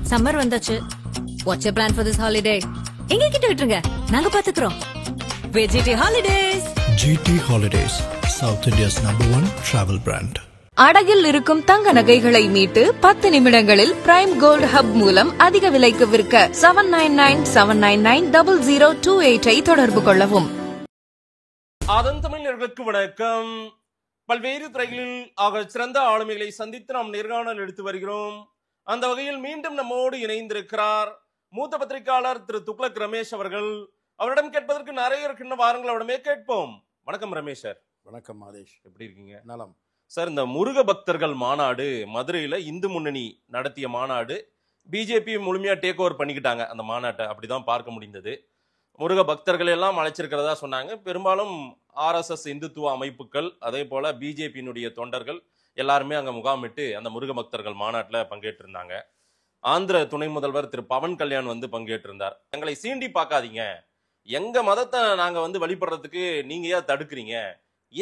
Summer வந்தாச்சு. What's your plan for this holiday? எங்க கிட்ட விட்டுருங்க, நாங்க பாத்துக்கிறோம். VGT Holidays. GT Holidays, South India's #1 travel brand. அடகில் இருக்கும் தங்க நகைகளை மீட்டு 10 நிமிடங்களில் பிரைம் கோல்ட் ஹப் மூலம் அதிக விலைக்கு விற்க 7997990028 தொடர்பு கொள்ளவும். அதன் தமிழர்களுக்கு வணக்கம். பல்வேறு துறைகளில் ஆக சிறந்த ஆளுமைகளை சந்தித்து நாம் நேர்காணல் எடுத்து வருகிறோம். அந்த வகையில் மீண்டும் நம்மோடு இணைந்திருக்கிறார் மூத்த பத்திரிகையாளர் திரு துக்ளக் ரமேஷ் அவர்கள். அவரிடம் கேட்பதற்கு நிறைய இருக்கின்ற வாரங்கள் அவரிடமே கேட்போம். வணக்கம் ரமேஷ் சார். வணக்கம் மாதேஷ், எப்படி இருக்கீங்க? நலம் சார். இந்த முருக பக்தர்கள் மாநாடு மதுரையில இந்து முன்னணி நடத்திய மாநாடு, பிஜேபி முழுமையா டேக் ஓவர் பண்ணிக்கிட்டாங்க அந்த மாநாட்டை, அப்படிதான் பார்க்க முடிந்தது. முருக பக்தர்கள் எல்லாம் அழைச்சிருக்கிறதா சொன்னாங்க. பெரும்பாலும் ஆர்எஸ்எஸ் இந்துத்துவ அமைப்புகள், அதே போல பிஜேபியினுடைய தொண்டர்கள் எல்லாருமே அங்க முகாமிட்டு அந்த முருக பக்தர்கள் மாநாட்டில் பங்கேற்றிருந்தாங்க. ஆந்திர துணை முதல்வர் திரு பவன் கல்யாண் வந்து பங்கேற்றிருந்தார். எங்களை சீண்டி பார்க்காதீங்க, எங்க மதத்தை நாங்க வந்து வழிபடுறதுக்கு நீங்க ஏன் தடுக்கிறீங்க,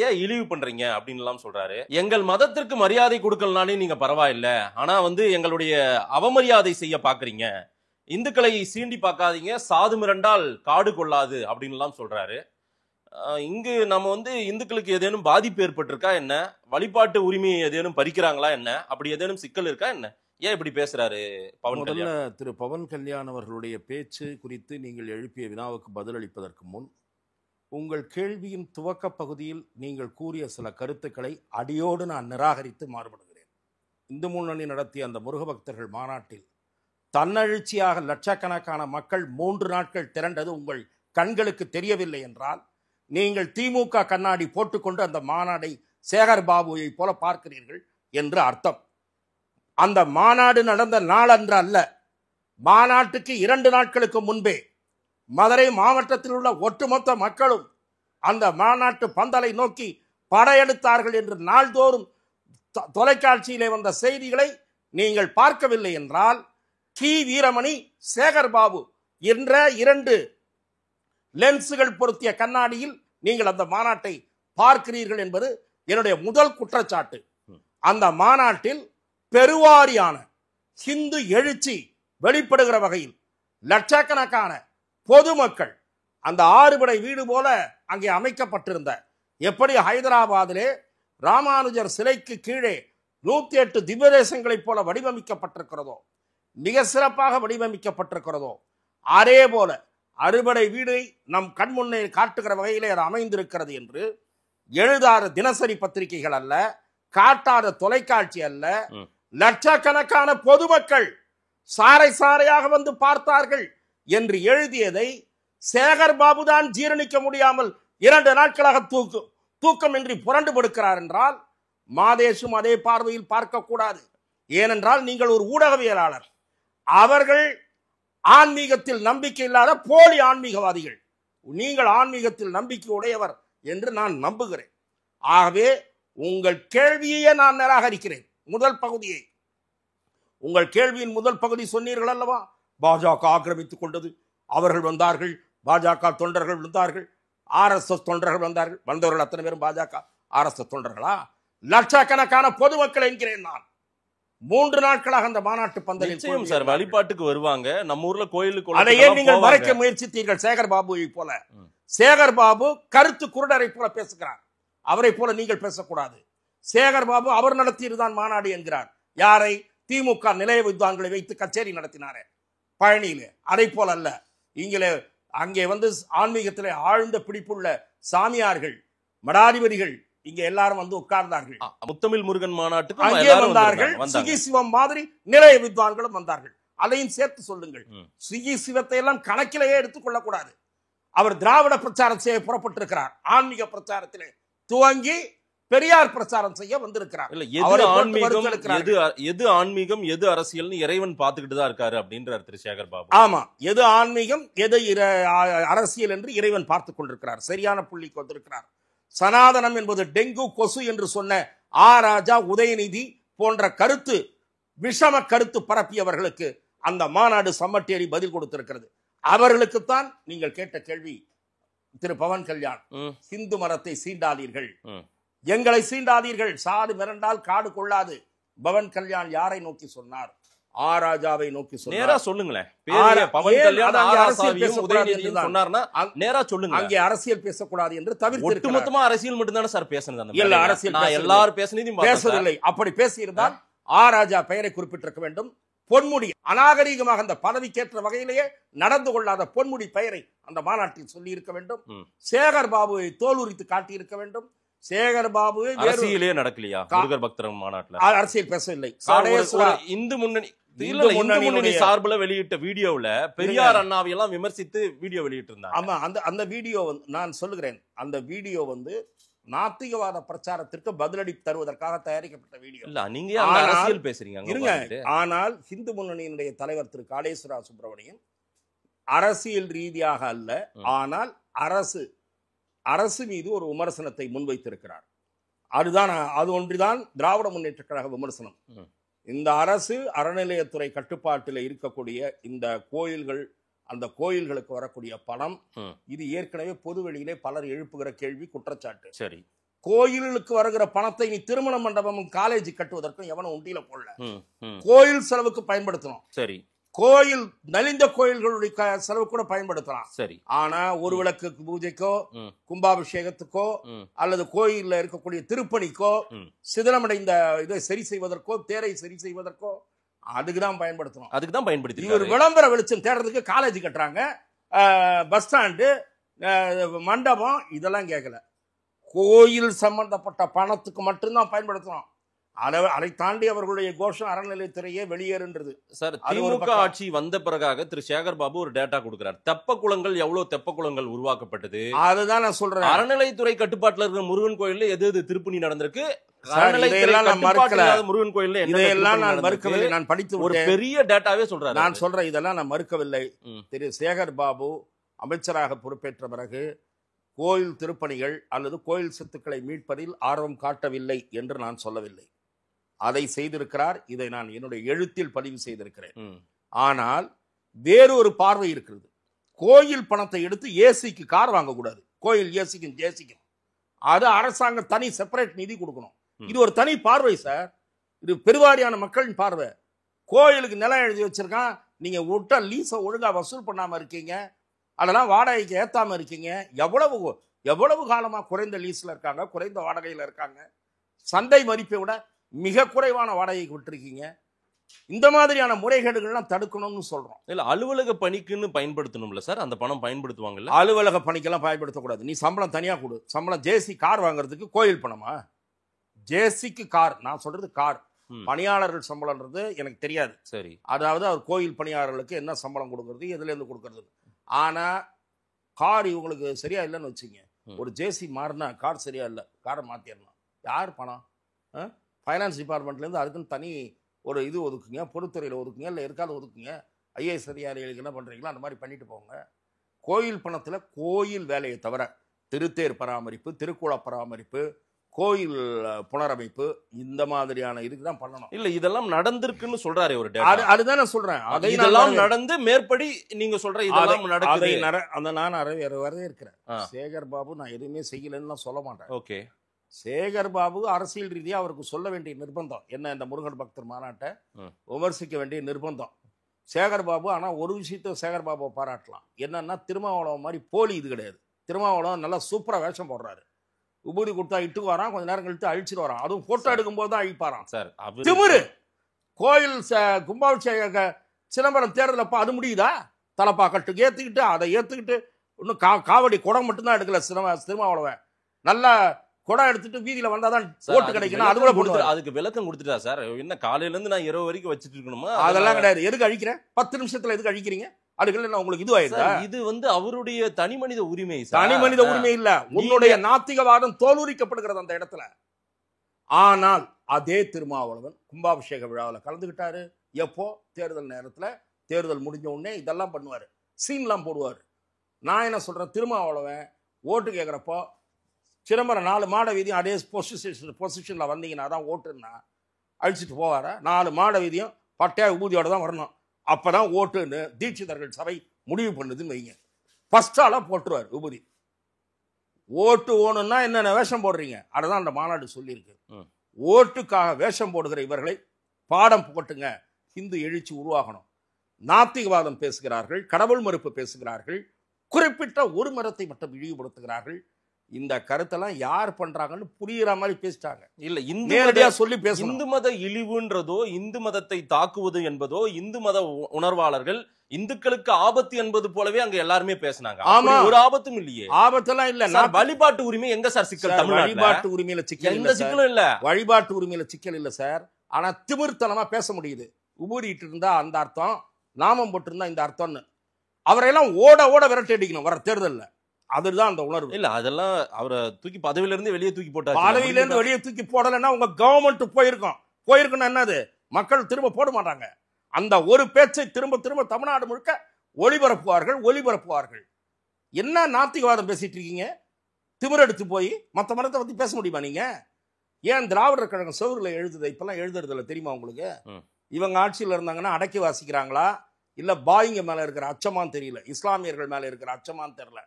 ஏன் இழிவு பண்றீங்க அப்படின்னு எல்லாம் சொல்றாரு. எங்கள் மதத்திற்கு மரியாதை கொடுக்கலனாலே நீங்க பரவாயில்ல, ஆனா வந்து எங்களுடைய அவமரியாதை செய்ய பாக்குறீங்க, இந்துக்களை சீண்டி பார்க்காதீங்க, சாது மிரண்டால் காடு கொள்ளாது அப்படின்னு எல்லாம் சொல்றாரு. இங்கு நம்ம வந்து இந்துக்களுக்கு ஏதேனும் பாதிப்பு ஏற்பட்டிருக்கா என்ன, வழிபாட்டு உரிமையை ஏதேனும் பறிக்கிறாங்களா என்ன, அப்படி ஏதேனும் சிக்கல் இருக்கா என்ன, ஏன் இப்படி பேசுறாரு பவன் கல்யாண்? திரு பவன் கல்யாண் அவர்களுடைய பேச்சு குறித்து நீங்கள் எழுப்பிய வினாவுக்கு பதிலளிப்பதற்கு முன், உங்கள் கேள்வியின் துவக்க பகுதியில் நீங்கள் கூறிய சில கருத்துக்களை அடியோடு நான் நிராகரித்து மாறுபடுகிறேன். இந்து முன்னணி நடத்திய அந்த முருக பக்தர்கள் மாநாட்டில் தன்னெழுச்சியாக லட்சக்கணக்கான மக்கள் 3 நாட்கள் திரண்டது உங்கள் கண்களுக்கு தெரியவில்லை என்றால், நீங்கள் திமுக கண்ணாடி போட்டுக்கொண்டு அந்த மாநாடை சேகர் பாபுவை போல பார்க்கிறீர்கள் என்று அர்த்தம். அந்த மாநாடு நடந்த நாளன்று அல்ல, மாநாட்டுக்கு 2 நாட்களுக்கு முன்பே மதுரை மாவட்டத்தில் உள்ள ஒட்டுமொத்த மக்களும் அந்த மாநாட்டு பந்தலை நோக்கி படையெடுத்தார்கள் என்று நாள்தோறும் தொலைக்காட்சியிலே வந்த செய்திகளை நீங்கள் பார்க்கவில்லை என்றால், கி வீரமணி, சேகர் பாபு என்ற 2 லென்ஸுகள் பொருத்திய கண்ணாடியில் நீங்கள் அந்த மாநாட்டை பார்க்கிறீர்கள் என்பது என்னுடைய முதல் குற்றச்சாட்டு. அந்த மாநாட்டில் பெருவாரியான ஹிந்து எழுச்சி வெளிப்படுகிற வகையில் லட்சக்கணக்கான பொதுமக்கள் அந்த 6 படை வீடு போல அங்கே அமைக்கப்பட்டிருந்த, எப்படி ஹைதராபாத்திலே ராமானுஜர் சிலைக்கு கீழே 108 திவ்யதேசங்களைப் போல வடிவமைக்கப்பட்டிருக்கிறதோ, மிக சிறப்பாக வடிவமைக்கப்பட்டிருக்கிறதோ, அதே போல அறுபடை வீடை நம் கண்முன்னே காட்டுகிற வகையிலே அது அமைந்திருக்கிறது என்று எழுதாத தினசரி பத்திரிகைகள் அல்ல, காட்டாத தொலைக்காட்சி அல்ல, லட்சக்கணக்கான பொதுமக்கள் சாறை சாறையாக வந்து பார்த்தார்கள் என்று எழுதியதை சேகர் பாபு தான் ஜீரணிக்க முடியாமல் 2 நாட்களாக தூக்கமின்றி புரண்டு படுக்கிறார் என்றால், மாதேஷும் அதே பார்வையில் பார்க்கக்கூடாது. ஏனென்றால் நீங்கள் ஒரு ஊடகவியலாளர், அவர்கள் ஆன்மீகத்தில் நம்பிக்கை இல்லாத போலி ஆன்மீகவாதிகள், நீங்கள் ஆன்மீகத்தில் நம்பிக்கை உடையவர் என்று நான் நம்புகிறேன். ஆகவே உங்கள் கேள்வியே நான் நிராகரிக்கிறேன். முதல் பகுதியை, உங்கள் கேள்வியின் முதல் பகுதி சொன்னீர்கள் அல்லவா, பாஜக ஆக்கிரமித்துக் கொண்டது, அவர்கள் வந்தார்கள், பாஜக தொண்டர்கள் வந்தார்கள், ஆர்எஸ்எஸ் தொண்டர்கள் வந்தார்கள். வந்தவர்கள் அத்தனை பேரும் பாஜக ஆர்எஸ்எஸ் தொண்டர்களா? லட்சக்கணக்கான பொதுமக்கள் என்கிறேன் நான். 3 நாட்களாக அந்த மாநாட்டு பந்தலில் சார் வழிபாட்டுக்கு வருவாங்க. நம்ம ஊர்ல கோயிலுக்கு அதையே நீங்கள் மறைக்க முயற்சித்தீர்கள் சேகர் பாபுவை போல. சேகர் பாபு கருத்து குருடரை போல பேசுகிறார், அவரை போல நீங்கள் பேசக்கூடாது. சேகர் பாபு அவர் நடத்தியதுதான் மாநாடு என்கிறார். யாரை? திமுக நிலைய வித்வான்களை வைத்து கச்சேரி நடத்தினாரே பழனியிலே, அதை போல அல்ல. இங்கே அங்கே வந்து ஆன்மீகத்திலே ஆழ்ந்த பிடிப்புள்ள சாமியார்கள், மடாதிபதிகள் இங்க எல்லாரும் வந்து உட்கார்ந்தார்கள். முத்தமிழ் முருகன் மாநாட்டுக்கு அங்கே வந்தார்கள். சிகி சிவம் மாதிரி நிலைய வித்வான்களும் வந்தார்கள். அதையும் சேர்த்து சொல்லுங்கள். சிகி சிவத்தை எல்லாம் கணக்கிலேயே எடுத்துக் கொள்ளக்கூடாது. அவர் திராவிட பிரச்சாரம் செய்ய புறப்பட்டிருக்கிறார். ஆன்மீக பிரச்சாரத்திலே துவங்கி பெரியார் பிரச்சாரம் செய்ய வந்திருக்கிறார். எது ஆன்மீகம் எது அரசியல்னு இறைவன் பார்த்துக்கிட்டு தான் இருக்காரு அப்படின்றார் திரு சேகர் பாபு. ஆமா, எது ஆன்மீகம் எது அரசியல் என்று இறைவன் பார்த்துக் கொண்டிருக்கிறார். சரியான புள்ளிக்கு வந்திருக்கிறார். சனாதனம் என்பது டெங்கு கொசு என்று சொன்ன ராஜா, உதயநிதி போன்ற கருத்து விஷம கருத்து பரப்பியவர்களுக்கு அந்த மாநாடு சம்மட்டேறி பதில் கொடுத்திருக்கிறது. அவர்களுக்குத்தான் நீங்கள் கேட்ட கேள்வி. திரு பவன் கல்யாண், இந்து மரத்தை சீண்டாதீர்கள், எங்களை சீண்டாதீர்கள், சாது மிரண்டால் காடு கொள்ளாது. பவன் கல்யாண் யாரை நோக்கி சொன்னார்? ராஜாவை நோக்கி நேரா சொன்னார். சொல்லுங்களேன். பவன் கல்யாண் அரசியல் உதயநிதியும் சொன்னார்னா நேரா சொல்லுங்க. அங்கே அரசியல் பேசக்கூடாது என்று தவிர்த்து ஒட்டுமொத்தமா அரசியல் மட்டும் தானே சார் பேசுனது? இல்ல, அரசியல் எல்லாரும் பேசுனதையும் பேசவில்லை. அப்படி பேசியிருந்தால் ராஜா பெயரை குறிப்பிட்டிருக்க வேண்டும். பொன்முடி அநாகரீகமாக அந்த பதவிக்கேற்ற வகையிலேயே நடந்து கொள்ளாத பொன்முடி பெயரை அந்த மாநாட்டில் சொல்லி இருக்க வேண்டும். சேகர் பாபுவை தோலுரித்து காட்டியிருக்க வேண்டும். சேகர் பாபு அரசியலே நடக்கலையா? முருகர் பக்தர் மாநாட்டில் அரசியல் பேசவில்லை. இந்து முன்னணி சார்பில் வெளியிட்ட வீடியோவில் பெரியார் அண்ணாவை எல்லாம் விமர்சித்து வீடியோ வெளியிட்டு இருந்தாங்க. ஆமா, அந்த வீடியோ நான் சொல்லுகிறேன், அந்த வீடியோ நாத்திகவாத பிரச்சாரத்திற்கு பதிலடி தருவதற்காக தயாரிக்கப்பட்ட வீடியோ. இல்ல, நீங்க அரசியல் பேசுறீங்க. ஆனால் இந்து முன்னணியினுடைய தலைவர் திரு காளேஸ்வரா சுப்பிரமணியன் அரசியல் ரீதியாக அல்ல, ஆனால் அரசு மீது ஒரு விமர்சனத்தை முன்வைத்திருக்கிறார். அது ஒன்றுதான் திராவிட முன்னேற்ற கழக விமர்சனம். இந்த அரசு அறநிலையத்துறை கட்டுப்பாட்டில் இருக்கக்கூடிய இந்த கோயில்கள், அந்த கோயில்களுக்கு வரக்கூடிய பணம், இது ஏற்கனவே பொதுவெளியிலே பலர் எழுப்புகிற கேள்வி, குற்றச்சாட்டு. சரி, கோயிலுக்கு வருகிற பணத்தை நீ திருமண மண்டபமும் காலேஜ் கட்டுவதற்கும் எவனும் உண்டியில போடல, கோயில் செலவுக்கு பயன்படுத்தணும். சரி, கோயில் நலிந்த கோயில்களுடைய செலவு கூட பயன்படுத்தலாம். சரி, ஆனா ஒரு விளக்கு பூஜைக்கோ கும்பாபிஷேகத்துக்கோ அல்லது கோயில்ல இருக்கக்கூடிய திருப்பணிக்கோ சிதிலமடைந்த இதை சரி செய்வதற்கோ தேரை சரி செய்வதற்கோ அதுக்குதான் பயன்படுத்தணும். அதுக்குதான் பயன்படுத்தி இவர் விளம்பர வெளிச்சம் தேடுறதுக்கு காலேஜ் கட்டுறாங்க, பஸ் ஸ்டாண்டு, மண்டபம், இதெல்லாம் கேட்கல. கோயில் சம்பந்தப்பட்ட பணத்துக்கு மட்டும்தான் பயன்படுத்தணும். அதை தாண்டி அவர்களுடைய கோஷம் அறநிலையத்துறையே வெளியேறுன்றது. சார், திமுக ஆட்சி வந்த பிறகாக திரு சேகர் பாபு ஒரு டேட்டா கொடுக்கிறார். தெப்ப குளங்கள் எவ்வளவு தெப்ப குளங்கள் உருவாக்கப்பட்டது, அதுதான் நான் சொல்றேன். அறநிலையத்துறை கட்டுப்பாட்டுல இருக்கிற முருகன் கோயில்ல எது திருப்பணி நடந்திருக்கு, முருகன் கோயில் இதெல்லாம் நான் மறுக்கவில்லை. நான் படித்து ஒரு பெரிய டேட்டாவே சொல்றேன். நான் சொல்றேன், இதெல்லாம் நான் மறுக்கவில்லை. திரு சேகர் பாபு அமைச்சராக பொறுப்பேற்ற பிறகு கோயில் திருப்பணிகள் அல்லது கோயில் சொத்துக்களை மீட்பதில் ஆர்வம் காட்டவில்லை என்று நான் சொல்லவில்லை. அதை செய்திருக்கிறார். இதை நான் என்னுடைய எழுத்தில் பதிவு செய்திருக்கிறேன். ஆனால் வேறு ஒரு பார்வை இருக்கிறது. கோயில் பணத்தை எடுத்து ஏசிக்கு கார் வாங்கக்கூடாது. கோயில் ஏசிக்கும் ஜேசிக்கும் அது அரசாங்கம் தனி செப்பரேட் நிதி கொடுக்கணும். இது ஒரு தனி பார்வை சார். இது பெருவாரியான மக்களின் பார்வை. கோயிலுக்கு நிலம் எழுதி வச்சிருக்கான், நீங்க விட்ட லீஸை ஒழுங்கா வசூல் பண்ணாம இருக்கீங்க, அதெல்லாம் வாடகைக்கு ஏத்தாம இருக்கீங்க. எவ்வளவு காலமா குறைந்த லீஸ்ல இருக்காங்க, குறைந்த வாடகையில இருக்காங்க, சந்தை மதிப்பை விட மிக குறைவான வாடகைக்கு விட்டுருக்கீங்க. இந்த மாதிரியான முறைகேடுகள்லாம் தடுக்கணும்னு சொல்றோம். இல்ல, அலுவலக பணிக்குன்னு பயன்படுத்தணும்ல சார், அந்த பணம் பயன்படுத்துவாங்கல்ல. அலுவலக பணிக்கெல்லாம் பயன்படுத்தக்கூடாது. நீ சம்பளம் தனியா கொடு. சம்பளம் ஜேசி கார் வாங்குறதுக்கு கோயில் பணமா? ஜேசிக்கு கார், நான் சொல்றது கார். பணியாளர்கள் சம்பளம்ன்றது எனக்கு தெரியாது. சரி, அதாவது அவர் கோயில் பணியாளர்களுக்கு என்ன சம்பளம் கொடுக்கறது, எதுல இருந்து கொடுக்கறது. ஆனா கார் இவங்களுக்கு சரியா இல்லைன்னு வச்சுங்க, ஒரு ஜேசி மாறினா கார் சரியா இல்லை, காரை மாத்திடணும். யார் பணம்? ஃபைனான்ஸ் டிபார்ட்மெண்ட்லேருந்து அதுக்குன்னு தனி ஒரு இது ஒதுக்குங்க, பொதுத்துறையில் ஒதுக்குங்க, இல்லை இருக்காது ஒதுக்குங்க. ஐஏஎஸ் அதிகாரிகளுக்கு என்ன பண்ணுறீங்களோ அந்த மாதிரி பண்ணிட்டு போங்க. கோயில் பணத்தில் கோயில் வேலையை தவிர திருத்தேர் பராமரிப்பு, திருக்குள பராமரிப்பு, கோயில் புனரமைப்பு, இந்த மாதிரியான இதுக்கு தான் பண்ணணும். இல்ல, இதெல்லாம் நடந்திருக்குன்னு சொல்றாரு ஒரு டேட்டா. அதுதான் நான் சொல்றேன். அதெல்லாம் நடந்து மேற்படி நீங்க சொல்ற இதெல்லாம் நடக்குது. அந்த நான் வரவே இருக்கிறேன். சேகர் பாபு நான் எதுவுமே செய்யலன்னு சொல்ல மாட்டேன். ஓகே, சேகர் பாபு அரசியல் ரீதியா அவருக்கு சொல்ல வேண்டிய நிர்பந்தம் என்ன, இந்த முருகன் பக்தர் மாநாட்டை விமர்சிக்க வேண்டிய நிர்பந்தம் சேகர் பாபு. ஆனா ஒரு விஷயத்த சேகர் பாபுவை பாராட்டலாம். என்னன்னா, திருமாவளவன் மாதிரி போலி இது கிடையாது. திருமாவளவன் நல்லா சூப்பரா வேஷம் போடுறாரு. உபூதி கொடுத்தா இட்டுக்கு வரான், கொஞ்ச நேரம் கழித்து அழிச்சிட்டு வரான். அதுவும் போட்டோ எடுக்கும் போது தான் அழிப்பாரான் சார். திமிரு. கோயில் கும்பாபிஷேக சிதம்பரம் தேர்தலப்ப அது முடியுதா? தலப்பா கட்டு ஏத்துக்கிட்டு அதை ஏத்துக்கிட்டு இன்னும் காவடி குடம் மட்டும்தான் எடுக்கல திருமாவளவன். நல்லா குடம் எடுத்துட்டு வீதியில வந்தாதான் ஓட்டு கிடைக்கணும். அது கூட கொடுத்து அதுக்கு விளக்கம் கொடுத்துட்டா சார். என்ன காலையில இருந்து நான் இரவு வரைக்கும் வச்சுட்டு இருக்கணுமா? அதெல்லாம் கிடையாது. எதுக்கு அழிக்கிறேன்? 10 நிமிஷத்துல எதுக்கு அழிக்கிறீங்க? அதுக்கு உங்களுக்கு இதுவாயிருந்தா? இது அவருடைய தனி மனித உரிமை. தனி மனித உரிமை இல்ல, உன்னுடைய நாத்திகவாதம் தோலுரிக்கப்படுகிறது அந்த இடத்துல. ஆனால் அதே திருமாவளவன் கும்பாபிஷேக விழாவில் கலந்துகிட்டாரு. எப்போ? தேர்தல் நேரத்துல. தேர்தல் முடிஞ்ச உடனே இதெல்லாம் பண்ணுவாரு, சீன்லாம் போடுவாரு. நான் என்ன சொல்றேன், திருமாவளவன் ஓட்டு கேட்கிறப்போ சிதம்பரம் 4 மாட வீதியும் அதே பொசிஷன்ல வந்தீங்கன்னா தான் ஓட்டுன்னா அழிச்சிட்டு போவார. 4 மாட வீதியும் பட்டையா ஊதியோட தான் வரணும், அப்பதான் ஓட்டுன்னு தீட்சிதர்கள் சபை முடிவு பண்ணுதுன்னு வைங்க. ஃபர்ஸ்ட் ஆளா போட்டுருவார் விபூதி. ஓட்டு ஓணுன்னா என்னென்ன வேஷம் போடுறீங்க, அதான் அந்த மாநாடு சொல்லியிருக்கு. ஓட்டுக்காக வேஷம் போடுகிற இவர்களை பாடம் புகட்டுங்க, ஹிந்து எழுச்சி உருவாகணும். நாத்திகவாதம் பேசுகிறார்கள், கடவுள் மறுப்பு பேசுகிறார்கள், குறிப்பிட்ட ஒரு மதத்தை மட்டும் இழிவுபடுத்துகிறார்கள். இந்த கருத்தெல்லாம் யார் பண்றாங்கன்னு புரியுற மாதிரி பேசிட்டாங்க. இல்ல நேரடியா சொல்லி பேசணும். இந்து மத இழிவுன்றதோ இந்து மதத்தை தாக்குவது என்பதோ இந்து மத உணர்வாளர்கள் இந்துக்களுக்கு ஆபத்து என்பது போலவே அங்க எல்லாருமே பேசினாங்க. ஆமா, ஒரு ஆபத்தும் இல்லையே. ஆபத்தெல்லாம் இல்ல. வழிபாட்டு உரிமை எங்க சார் சிக்கல்? வழிபாட்டு உரிமையில சிக்கல் எந்த சிக்கலும் இல்ல. வழிபாட்டு உரிமையில சிக்கல் இல்ல சார். ஆனா திமிர்த்தனமா பேச முடியுது. உபூரிட்டு இருந்தா அந்த அர்த்தம், நாமம் போட்டிருந்தா இந்த அர்த்தம்னு அவரையெல்லாம் ஓட ஓட விரட்டி அடிக்கணும் வர தேர்தல்ல. அதுதான் அந்த உணர்வு. இல்ல அதெல்லாம் அவரை தூக்கி பதவியில இருந்து வெளியே தூக்கி போட்டாரு. பதவியில இருந்து வெளியே தூக்கி போடலைன்னா உங்க கவர்மெண்ட் போயிருக்கணும். என்னது மக்கள் திரும்ப போட மாட்டாங்க. அந்த ஒரு பேச்சை திரும்ப திரும்ப தமிழ்நாடு முழுக்க ஒளிபரப்புவார்கள். என்ன நாத்திகவாதம் பேசிட்டு இருக்கீங்க? திமிரெடுத்து போய் மற்ற மதத்தை பத்தி பேச முடியுமா நீங்க? ஏன் திராவிடர் கழகம் செவருல எழுதுது? இப்பெல்லாம் எழுதுறது இல்லை தெரியுமா உங்களுக்கு? இவங்க ஆட்சியில் இருந்தாங்கன்னா அடக்கி வாசிக்கிறாங்களா இல்ல பாயிங்க மேல இருக்கிற அச்சமான்னு தெரியல, இஸ்லாமியர்கள் மேல இருக்கிற அச்சமான்னு தெரியல.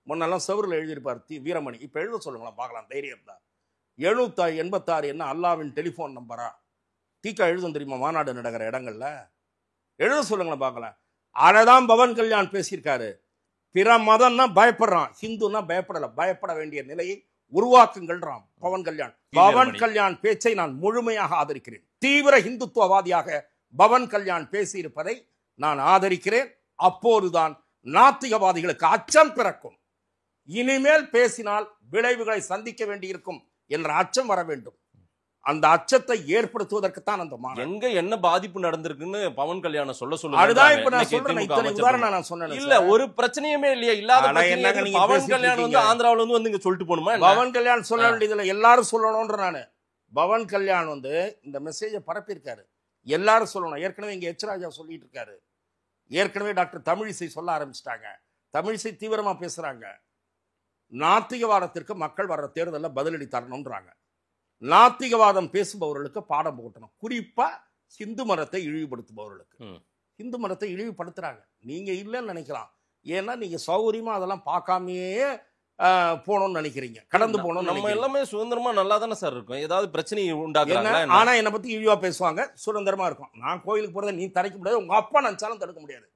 முன்னெல்லாம் செவருல எழுதியிருப்பார் வீரமணி. இப்ப எழுத சொல்லுங்களா பார்க்கலாம், தைரியம் தான். 786 என்ன அல்லாவின் டெலிபோன் நம்பரா? தீக்கா எழுதும் தெரியுமா மாநாடு நடக்கிற இடங்கள்ல? எழுத சொல்லுங்களா பார்க்கலாம். அதைதான் பவன் கல்யாண் பேசியிருக்காரு. பிற மதம்னா பயப்படுறான், ஹிந்துன்னா பயப்படல. பயப்பட வேண்டிய நிலையை உருவாக்குங்கள்றான் பவன் கல்யாண். பவன் கல்யாண் பேச்சை நான் முழுமையாக ஆதரிக்கிறேன். தீவிர இந்துத்துவவாதியாக பவன் கல்யாண் பேசியிருப்பதை நான் ஆதரிக்கிறேன். அப்போதுதான் நாத்திகவாதிகளுக்கு அச்சம் பிறக்கும். இனிமேல் பேசினால் விளைவுகளை சந்திக்க வேண்டியிருக்கும் என்ற அச்சம் வர வேண்டும். அந்த அச்சத்தை ஏற்படுத்துவதற்குத்தான் அந்த மாநாடு. எங்க என்ன பாதிப்பு நடந்திருக்குன்னு பவன் கல்யாணம் சொல்ல அதுதான் இப்ப நான் சொல்றேன். இத்தனை உதாரணம் நான் சொன்னேன். இல்ல ஒரு பிரச்சனையுமே இல்லையா? இல்லாத பவன் கல்யாணம் வந்து ஆந்திராவுல வந்து இங்க சொல்லிட்டு போணுமா? பவன் கல்யாண் சொல்ல வேண்டியதுல எல்லாரும் சொல்லணும்ன்ற நானு. பவன் கல்யாண் வந்து இந்த மெசேஜை பரப்பியிருக்காரு, எல்லாரும் சொல்லணும். ஏற்கனவே இங்க எச் ராஜா சொல்லிட்டு இருக்காரு. ஏற்கனவே டாக்டர் தமிழிசை சொல்ல ஆரம்பிச்சிட்டாங்க. தமிழிசை தீவிரமா பேசுறாங்க. நாத்திகவாதத்திற்கு மக்கள் வர்ற தேர்தலில் பதிலடி தரணும்ன்றாங்க. நாத்திகவாதம் பேசுபவர்களுக்கு பாடம் போட்டணும். குறிப்பா ஹிந்து மதத்தை இழிவுபடுத்துபவர்களுக்கு. ஹிந்து மதத்தை இழிவுபடுத்துறாங்க. நீங்க இல்லைன்னு நினைக்கலாம். ஏன்னா நீங்க சௌகரியமா அதெல்லாம் பார்க்காமையே போகணும்னு நினைக்கிறீங்க, கடந்து போகணும். நம்ம எல்லாமே சுதந்திரமா நல்லா தானே சார் இருக்கும். ஏதாவது பிரச்சனை உண்டாக்குறாங்க. ஆனா என்னை பத்தி இழிவா பேசுவாங்க, சுதந்திரமா இருக்கும். நான் கோயிலுக்கு போறதை நீ தடுக்க முடியாது, உங்க அப்பா நினைச்சாலும் தடுக்க முடியாது.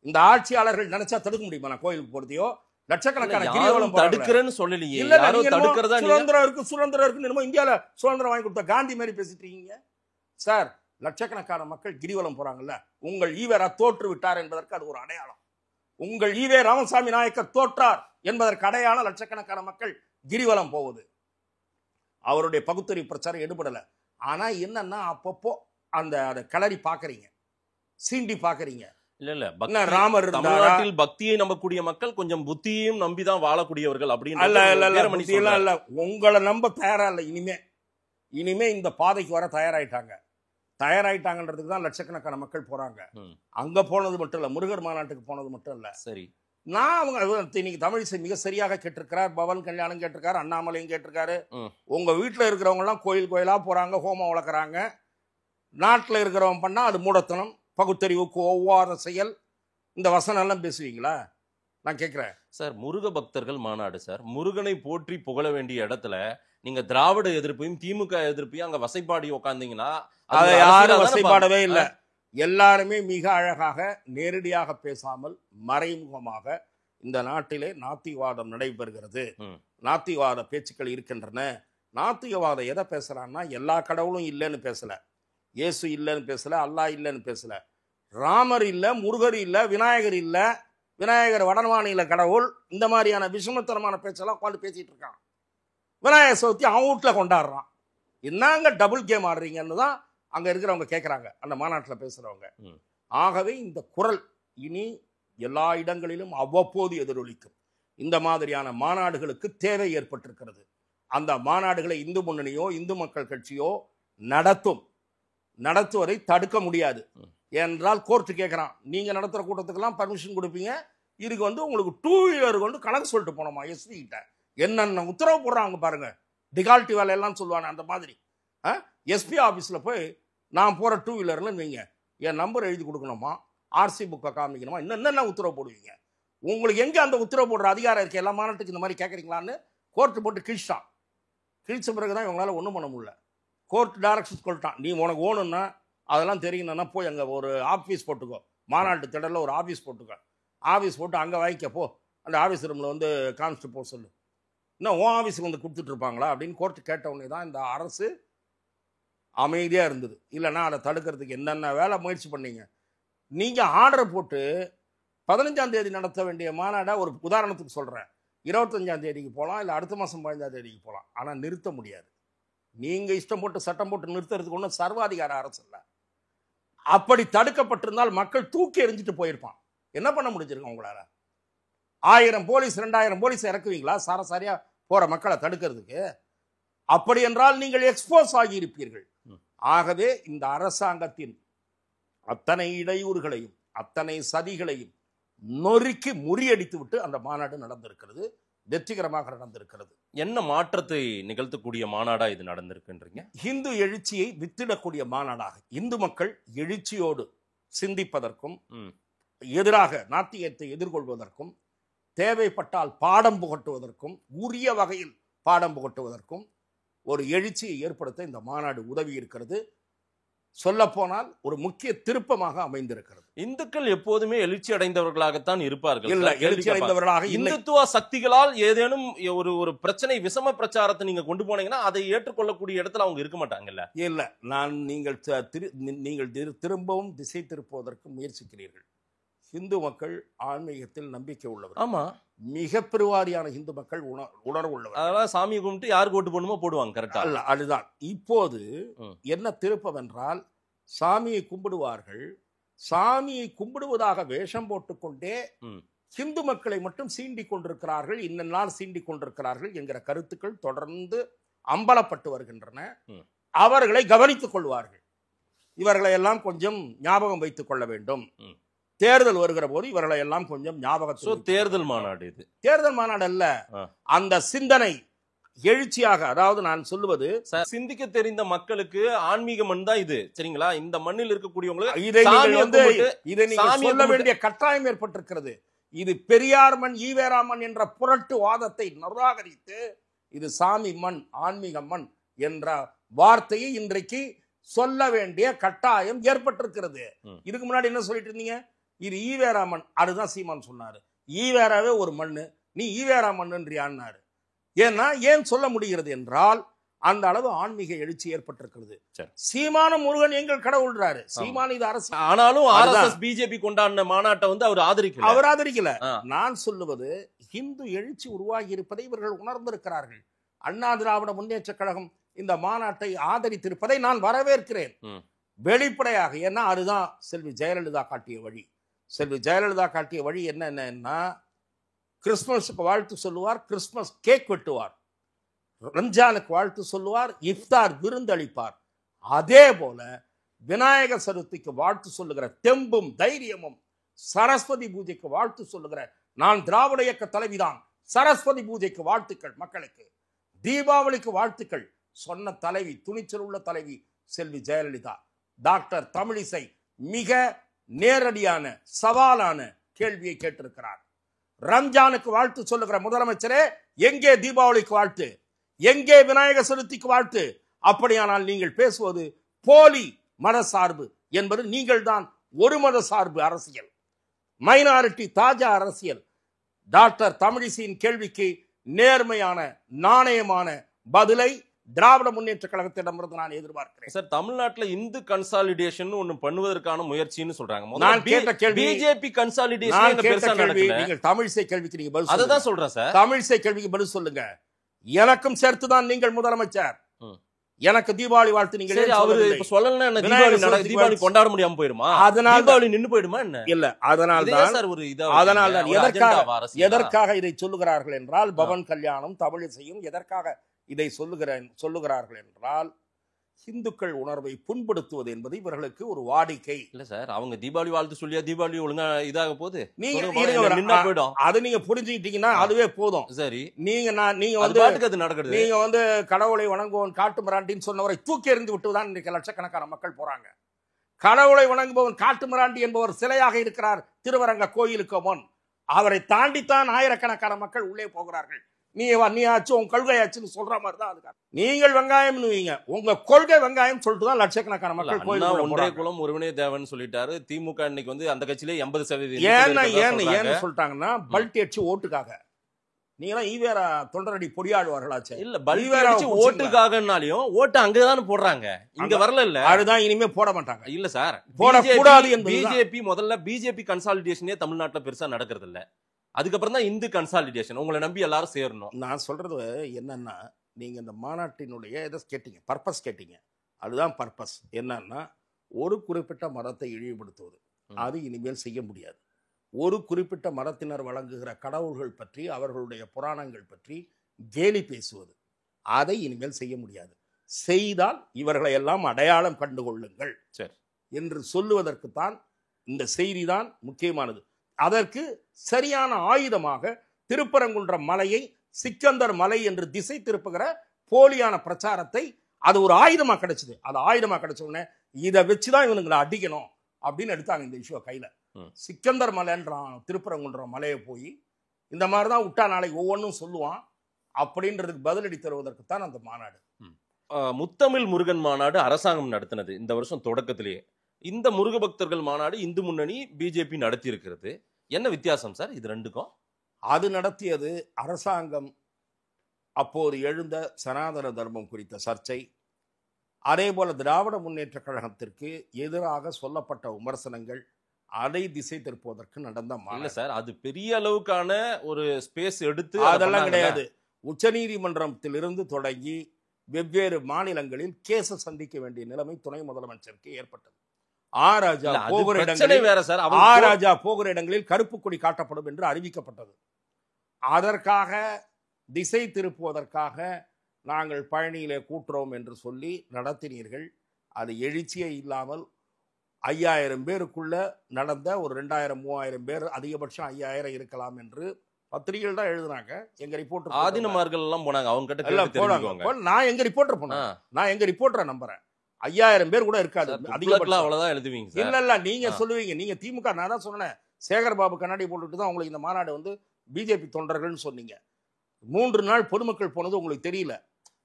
இந்த ஆட்சியாளர்கள் நினைச்சா தடுக்க முடியுமா? நான் கோயிலுக்கு போறதையோ லட்சக்கணக்கான கிரிவலம் தடுக்கிறேன்னு சொல்லலையே. சுதந்திரம் இருக்கு இந்தியால சுதந்திரம் வாங்கி கொடுத்த காந்தி மாதிரி பேசிட்டு இருக்கீங்க சார். லட்சக்கணக்கான மக்கள் கிரிவலம் போறாங்கல்ல, உங்கள் ஈவேரா தோற்று விட்டார் என்பதற்கு அது ஒரு அடையாளம். உங்கள் ஈவே ராமசாமி நாயக்கர் தோற்றார் என்பதற்கு அடையாளம் லட்சக்கணக்கான மக்கள் கிரிவலம் போவது. அவருடைய பகுத்தறிவு பிரச்சாரம் எடுபடல. ஆனா என்னன்னா அப்பப்போ அந்த கலரி பாக்குறீங்க, சீண்டி பாக்குறீங்க. இல்ல ராமர் தமிழ்நாட்டில் பக்தியை நம்பக்கூடிய மக்கள் கொஞ்சம் புத்தியையும் நம்பிதான் வாழக்கூடியவர்கள் அப்படின்னு. உங்களை நம்ப தயாரா இல்ல. இனிமே இந்த பாதைக்கு வர தயாராயிட்டாங்கன்றதுக்கு தான் லட்சக்கணக்கான மக்கள் போறாங்க. அங்க போனது மட்டும் இல்ல, முருகர் மாநாட்டுக்கு போனது மட்டும் இல்ல. சரி, நான் அவங்க இன்னைக்கு தமிழிசை மிக சரியாக கேட்டிருக்கிறார், பவன் கல்யாணம் கேட்டிருக்காரு, அண்ணாமலையும் கேட்டிருக்காரு. உங்க வீட்டுல இருக்கிறவங்க எல்லாம் கோயில் கோயிலா போறாங்க, ஹோமம் வளர்க்குறாங்க. நாட்டுல இருக்கிறவங்க பண்ணா அது மூடத்தனம், பகுத்தறிவுக்கு ஒவ்வாத செயல். இந்த வசனம் எல்லாம் பேசுவீங்களா? நான் கேட்கிறேன் சார். முருக பக்தர்கள் மாநாடு சார், முருகனை போற்றி புகழ வேண்டிய இடத்துல நீங்க திராவிட எதிர்ப்பையும் திமுக எதிர்ப்பையும் அங்க வசைப்பாடி உட்காந்தீங்கன்னா அதை யாரும் வசைப்பாடவே இல்லை. எல்லாருமே மிக அழகாக நேரடியாக பேசாமல் மறைமுகமாக இந்த நாட்டிலே நாத்திகவாதம் நடைபெறுகிறது, நாத்திகவாத பேச்சுக்கள் இருக்கின்றன. நாத்திகவாதம் எதை பேசுறான்னா, எல்லா கடவுளும் இல்லைன்னு பேசல, இயேசு இல்லைன்னு பேசல, அல்லாஹ் இல்லைன்னு பேசல, ராமர் இல்ல, முருகர் இல்ல, விநாயகர் இல்ல, விநாயகர் வடமாநில கடவுள், இந்த மாதிரியான விஷமத்தனமான பேச்செல்லாம் உட்காந்து பேசிட்டு இருக்கான். விநாயகர் சதுர்த்தி அவன் வீட்டில் கொண்டாடுறான். என்னங்க டபுள் கேம் ஆடுறீங்கன்னு தான் அங்க இருக்கிறவங்க கேட்குறாங்க, அந்த மாநாட்டில் பேசுறவங்க. ஆகவே இந்த குரல் இனி எல்லா இடங்களிலும் அவ்வப்போது எதிரொலிக்கும். இந்த மாதிரியான மாநாடுகளுக்கு தேவை ஏற்பட்டிருக்கிறது. அந்த மாநாடுகளை இந்து முன்னணியோ இந்து மக்கள் கட்சியோ நடத்துவதை தடுக்க முடியாது. ஏனென்றால் கோர்ட்டு கேட்குறான், நீங்க நடத்துகிற கூட்டத்துக்கெல்லாம் பர்மிஷன் கொடுப்பீங்க, இதுக்கு உங்களுக்கு 2 வீலருக்கு கணக்கு சொல்லிட்டு போனோமா எஸ்பி கிட்ட, என்னென்ன உத்தரவு போடுறாங்க பாருங்க. டிகால்ட்டி வேலையெல்லாம் சொல்லுவாங்க அந்த மாதிரி. எஸ்பி ஆஃபீஸில் போய் நான் போகிற 2 வீலர்ல வைங்க, என் நம்பர் எழுதி கொடுக்கணுமா, ஆர்சி புக்கை காமிக்கணுமா, என்னென்ன உத்தரவு போடுவீங்க? உங்களுக்கு எங்கே அந்த உத்தரவு போடுற அதிகாரம் இருக்கு? எல்லா மாநாட்டுக்கு இந்த மாதிரி கேட்குறீங்களான்னு கோர்ட்டு போட்டு கிழிச்ச பிறகு தான் இவங்களால ஒன்றும் பண்ண முடியல. கோர்ட் டைரக்ஷன் சொல்லிட்டான், நீ உனக்கு ஓணுன்னா அதெல்லாம் தெரியணும்னா போய் அங்கே ஒரு ஆஃபீஸ் போட்டுக்கோ, மாநாட்டு திடலில் ஒரு ஆஃபீஸ் போட்டுக்கோ, ஆஃபீஸ் போட்டு அங்கே வாங்கிக்க போ, அந்த ஆஃபீஸ் ரூமில் வந்து கான்ஸ்டபிள் போக சொல்லு, இன்னும் உன் ஆஃபீஸுக்கு வந்து கொடுத்துட்டு இருப்பாங்களா அப்படின்னு கோர்ட்டு கேட்டவுடனே தான் இந்த அரசு அமைதியாக இருந்தது. இல்லைன்னா அதை தடுக்கிறதுக்கு என்னென்ன வேலை முயற்சி பண்ணீங்க. நீங்கள் ஆர்டர் போட்டு 15ஆம் தேதி நடத்த வேண்டிய மாநாடை, ஒரு உதாரணத்துக்கு சொல்கிறேன், 25ஆம் தேதிக்கு போகலாம், இல்லை அடுத்த மாதம் 15ஆம் தேதிக்கு போகலாம், ஆனால் நிறுத்த முடியாது. நீங்கள் இஷ்டம் போட்டு சட்டம் போட்டு நிறுத்துறதுக்கு ஒன்றும் சர்வாதிகார அரசு இல்லை. அப்படி தடுக்கப்பட்டிருந்தால் மக்கள் தூக்கி எறிஞ்சிட்டு போயிருப்பான். என்ன பண்ண முடிஞ்சிருக்கும் உங்களால்? 1000 போலீஸ் 2000 போலீஸ் இறக்குவீங்களா சராசரியா போற மக்களை தடுக்கிறதுக்கு? அப்படி என்றால் நீங்கள் எக்ஸ்போஸ் ஆகி இருப்பீர்கள். ஆகவே இந்த அரசாங்கத்தின் அத்தனை இடையூறுகளையும் அத்தனை சதிகளையும் நொறுக்கி முறியடித்து விட்டு அந்த மாநாடு நடந்திருக்கிறது, வெற்றிகரமாக நடந்திருக்கிறது. என்ன மாற்றத்தை நிகழ்த்தக்கூடிய மாநாடா இது நடந்திருக்குன்றீங்க? இந்து எழுச்சியை வித்திடக்கூடிய மாநாடாக, இந்து மக்கள் எழுச்சியோடு சிந்திப்பதற்கும் எதிராக நாத்தியத்தை எதிர்கொள்வதற்கும் தேவைப்பட்டால் பாடம் புகட்டுவதற்கும் உரிய வகையில் பாடம் புகட்டுவதற்கும் ஒரு எழுச்சியை ஏற்படுத்த இந்த மாநாடு உதவி இருக்கிறது. சொல்லப்போனால் ஒரு முக்கிய திருப்பமாக அமைந்திருக்கிறது. இந்துக்கள் எப்போதுமே எழுச்சி அடைந்தவர்களாகத்தான் இருப்பார்கள். இல்ல, எழுச்சி அடைந்தவர்களாக இந்துத்துவ சக்திகளால் ஏதேனும் ஒரு பிரச்சனை விஷம பிரச்சாரத்தை நீங்க கொண்டு போனீங்கன்னா அதை ஏற்றுக்கொள்ளக்கூடிய இடத்துல அவங்க இருக்க மாட்டாங்கல்ல. இல்ல, நீங்கள் திரும்பவும் திசை திருப்புவதற்கு முயற்சிக்கிறீர்கள். இந்து மக்கள் ஆன்மீகத்தில் நம்பிக்கை உள்ளவர். ஆமா, மிக பெருவாரியான இந்து மக்கள் உணர்வு உள்ளவர். அதெல்லாம் சாமியை கும்பிட்டு யாருக்கு ஓட்டு போடணுமோ போடுவாங்க. கரெக்டா? அல்ல, அதுதான் இப்போது என்ன திருப்பம் என்றால், சாமியை கும்பிடுவார்கள், சாமியை கும்பிடுவதாக வேஷம் போட்டுக்கொண்டே இந்து மக்களை மட்டும் சீண்டிக் கொண்டிருக்கிறார்கள், இன்னெல்லாம் சீண்டிக் கொண்டிருக்கிறார்கள் என்கிற கருத்துக்கள் தொடர்ந்து அம்பலப்பட்டு வருகின்றன. அவர்களை கவனித்துக் கொள்வார்கள். இவர்களை எல்லாம் கொஞ்சம் ஞாபகம் வைத்துக் கொள்ள வேண்டும். தேர்தல் வருகிற போது இவர்களை எல்லாம் கொஞ்சம் ஞாபகத்தில். தேர்தல் மாநாடு இது, தேர்தல் மாநாடு அல்ல. அந்த சிந்தனை எழுச்சியாக, அதாவது நான் சொல்லுவது, சிந்திக்க தெரிந்த மக்களுக்கு ஆன்மீக மண் தான் இது. சரிங்களா? இந்த மண்ணில் இருக்கக்கூடியவங்களுக்கு இதை சொல்ல வேண்டிய கட்டாயம் ஏற்பட்டிருக்கிறது. இது பெரியார் மண், ஈவேரா மண் என்ற புரட்டு வாதத்தை நிராகரித்து இது சாமி மண், ஆன்மீக மண் என்ற வார்த்தையை இன்றைக்கு சொல்ல வேண்டிய கட்டாயம் ஏற்பட்டிருக்கிறது. இதுக்கு முன்னாடி என்ன சொல்லிட்டு இருந்தீங்க? இது ஈவேரா மண், அதுதான் சீமான் சொன்னாரு. ஈவேராவே ஒரு மண்ணு, நீ ஈவேரா மண்ணுன்றியான்னாரு. ஏன் சொல்ல முடிகிறது என்றால் அந்த அளவு ஆன்மீக எழுச்சி ஏற்பட்டிருக்கிறது. சீமான முருகன் எங்கள் கடவுள்றாரு. சீமான் இது அரசு. ஆனாலும் RSS பிஜேபி கொண்டாடின மாநாட்டை வந்து அவர் ஆதரிக்கல. நான் சொல்லுவது, இந்து எழுச்சி உருவாகி இருப்பதை இவர்கள் உணர்ந்திருக்கிறார்கள். அண்ணா திராவிட முன்னேற்ற கழகம் இந்த மாநாட்டை ஆதரித்திருப்பதை நான் வரவேற்கிறேன் வெளிப்படையாக. ஏன்னா அதுதான் செல்வி ஜெயலலிதா காட்டிய வழி. செல்வி ஜெயலலிதா காட்டிய வழி என்னன்னா, கிறிஸ்துமஸுக்கு வாழ்த்து சொல்லுவார், கிறிஸ்துமஸ் கேக் வெட்டுவார், ரம்ஜானுக்கு வாழ்த்து சொல்லுவார், இஃப்தார் விருந்தளிப்பார். அதே போல விநாயகர் சதுர்த்திக்கு வாழ்த்து சொல்லுகிற தெம்பும் தைரியமும், சரஸ்வதி பூஜைக்கு வாழ்த்து சொல்லுகிற, நான் திராவிட இயக்க தலைவிதான், சரஸ்வதி பூஜைக்கு வாழ்த்துக்கள் மக்களுக்கு, தீபாவளிக்கு வாழ்த்துக்கள் சொன்ன தலைவி, துணிச்சல் உள்ள தலைவி செல்வி ஜெயலலிதா. டாக்டர் தமிழிசை மிக நேரடியான சவாலான கேள்வியை கேட்டிருக்கிறார். ரம்ஜானுக்கு வாழ்த்து சொல்லுகிற முதலமைச்சரே, எங்கே தீபாவளிக்கு வாழ்த்து, எங்கே விநாயகர் சதுர்த்திக்கு வாழ்த்து? அப்படியானால் நீங்கள் பேசுவது போலி மத சார்பு என்பது நீங்கள் தான் ஒரு மத சார்பு அரசியல், மைனாரிட்டி தாஜா அரசியல். டாக்டர் தமிழிசையின் கேள்விக்கு நேர்மையான நாணயமான பதிலை திராவிட முன்னேற்ற கழகத்திடமிருந்து நான் எதிர்பார்க்கிறேன். சார், தமிழ்நாட்டுல இந்து கன்சாலிடேஷன் ஒன்னு பண்ணுவதற்கான முயற்சின்னு சொல்றாங்க. நான் கேட்ட கேள்வி பிஜேபி கன்சாலிடேஷன் பெருசா நடக்கல. நீங்கள் தமிழிசை கேள்விக்கு நீங்க பதில் அதுதான் சொல்றேன் சார். தமிழிசை கேள்விக்கு பதில் சொல்லுங்க. எனக்கும் சேர்த்துதான் நீங்கள் முதலமைச்சர். எனக்கு தீபாவளி வாழ்த்து நீங்க அவரு இப்ப சொல்லலன்னா என்ன, தீபாவளி கொண்டாட முடியாம போயிருமா? அதனால தீபாவளி நின்னு போயிடுமா என்ன? இல்ல, அதனால்தான் எதற்காக இதை சொல்லுகிறார்கள் என்றால், பவன் கல்யாணம் தமிழிசையும் எதற்காக இதை சொல்லுகிறார்கள் என்றால், இந்துக்கள் உணர்வை புண்படுத்துவது என்பது இவர்களுக்கு ஒரு வாடிக்கை. இல்ல சார், அவங்க தீபாவளி வாழ்த்து சொல்லியா தீபாவளி ஒழுங்கா இதாக போகுது. அது நீங்க புரிஞ்சுக்கிட்டீங்கன்னா அதுவே போதும். சரி, நீங்க நடக்கிறது. நீங்க வந்து கடவுளை வணங்குவோன் காட்டு மிராண்டின்னு சொன்னவரை தூக்கி எறிந்து விட்டுதான் இன்றைக்கு லட்சக்கணக்கான மக்கள் போறாங்க. கடவுளை வணங்குபவன் காட்டு மிராண்டி என்பவர் சிலையாக இருக்கிறார் திருவரங்க கோயிலுக்கு முன். அவரை தாண்டித்தான் ஆயிரக்கணக்கான மக்கள் உள்ளே போகிறார்கள். நீ ஆச்சு உன் கொள்கை ஆச்சுன்னு சொல்ற மாதிரி தான் அதுக்காக. நீங்கள் வெங்காயம் உங்க கொள்கை வெங்காயம் சொல்லிட்டு தான் லட்சக்கணக்கான மக்கள் கோயில் ஒன்றே குலம் ஒருவனே தேவன் சொல்லிட்டாரு. திமுக இன்னைக்கு வந்து அந்த கட்சியிலே 80% ஏன்னு சொல்லிட்டாங்கன்னா பல்டி அடிச்சு ஓட்டுக்காக. நீங்க ஈவேரா தொண்டரடி பொடியாடுவார்களாச்சு இல்ல பல்வேறு ஓட்டுக்காகனாலையும் ஓட்டு அங்கதான் போடுறாங்க, இங்க வரல. இல்ல அதுதான் இனிமே போட மாட்டாங்க. இல்ல சார், போடக்கூடாது. பிஜேபி முதல்ல பிஜேபி கன்சாலிடேஷனே தமிழ்நாட்டுல பெருசா நடக்கிறது இல்ல. அதுக்கப்புறம் தான் இந்து கன்சாலிடேஷன். உங்களை நம்பி எல்லாரும் சேரணும். நான் சொல்றது என்னன்னா, நீங்க இந்த மாநாட்டினுடைய எதை கேட்டீங்க, பர்பஸ் கேட்டீங்க. அதுதான் பர்பஸ். என்னன்னா, ஒரு குறிப்பிட்ட மதத்தை இழிவுபடுத்துவது அது இனிமேல் செய்ய முடியாது. ஒரு குறிப்பிட்ட மதத்தினர் வழங்குகிற கடவுள்கள் பற்றி, அவர்களுடைய புராணங்கள் பற்றி கேலி பேசுவது அதை இனிமேல் செய்ய முடியாது. செய்தால் இவர்களை எல்லாம் அடையாளம் கண்டுகொள்ளுங்கள் என்று சொல்லுவதற்குத்தான் இந்த செய்தி தான் முக்கியமானது. அதற்கு சரியான ஆயுதமாக திருப்பரங்குன்ற மலையை சிக்கந்தர் மலை என்று திசை திருப்புகிற போலியான பிரச்சாரத்தை அது ஒரு ஆயுதமா கிடைச்சது. அது ஆயுதமா கிடைச்ச உடனே இதை வச்சுதான் இவனுங்களை அடிக்கணும் அப்படின்னு எடுத்தாங்க இந்த இஷ்யூவை கையில. சிக்கந்தர் மலைன்றான் திருப்பரங்குன்ற மலையை போய் இந்த மாதிரிதான் விட்டா நாளைக்கு ஒவ்வொன்றும் சொல்லுவான் அப்படின்றதுக்கு பதிலடி தருவதற்குத்தான் அந்த மாநாடு. முத்தமிழ் முருகன் மாநாடு அரசாங்கம் நடத்தினது இந்த வருஷம் தொடக்கத்திலேயே. இந்த முருக பக்தர்கள் மாநாடு இந்து முன்னணி பிஜேபி நடத்தி இருக்கிறது. என்ன வித்தியாசம் சார் இது ரெண்டுக்கும்? அது நடத்தியது அரசாங்கம் அப்போது எழுந்த சனாதன தர்மம் குறித்த சர்ச்சை, அதே போல திராவிட முன்னேற்ற கழகத்திற்கு எதிராக சொல்லப்பட்ட விமர்சனங்கள், அதை திசை திருப்புவதற்கு நடந்த மாநாடு. சார் அது பெரிய அளவுக்கான ஒரு ஸ்பேஸ் எடுத்து அதெல்லாம் கிடையாது. உச்சநீதிமன்றத்திலிருந்து தொடங்கி வெவ்வேறு மாநிலங்களில் கேச சந்திக்க வேண்டிய நிலைமை துணை முதலமைச்சருக்கு ஏற்பட்டது. ராஜா போகிற இடங்களில் கருப்பு கொடி காட்டப்படும் என்று அறிவிக்கப்பட்டது. அதற்காக திசை திருப்புவதற்காக நாங்கள் பழனியிலே கூட்டுறோம் என்று சொல்லி நடத்தினீர்கள். அது எழுச்சியே இல்லாமல் 5000 பேருக்குள்ள நடந்த ஒரு 2000-3000 பேர், அதிகபட்சம் 5000 இருக்கலாம் என்று பத்திரிகைகள் தான் எழுதுனாங்க. எங்க ரிப்போர்ட்டர் ஆதினமார்கள் எல்லாம் போனாங்க, அவங்க கிட்ட நான் எங்க ரிப்போர்ட்டர் போனேன். நான் எங்க ரிப்போர்ட்டரை நம்புறேன். 5000 பேர் கூட இருக்காது, அதிகபட்சம் அவ்வளவுதான் எழுதுவீங்க. இல்ல நீங்க சொல்லுவீங்க, நீங்க திமுக. நான் தான் சொன்னேன், சேகர் பாபு கண்ணாடி போட்டுட்டு தான் உங்களுக்கு இந்த மாநாடு வந்து பிஜேபி தொண்டர்கள்னு சொன்னீங்க. 3 நாள் பொதுமக்கள் போனது உங்களுக்கு தெரியல.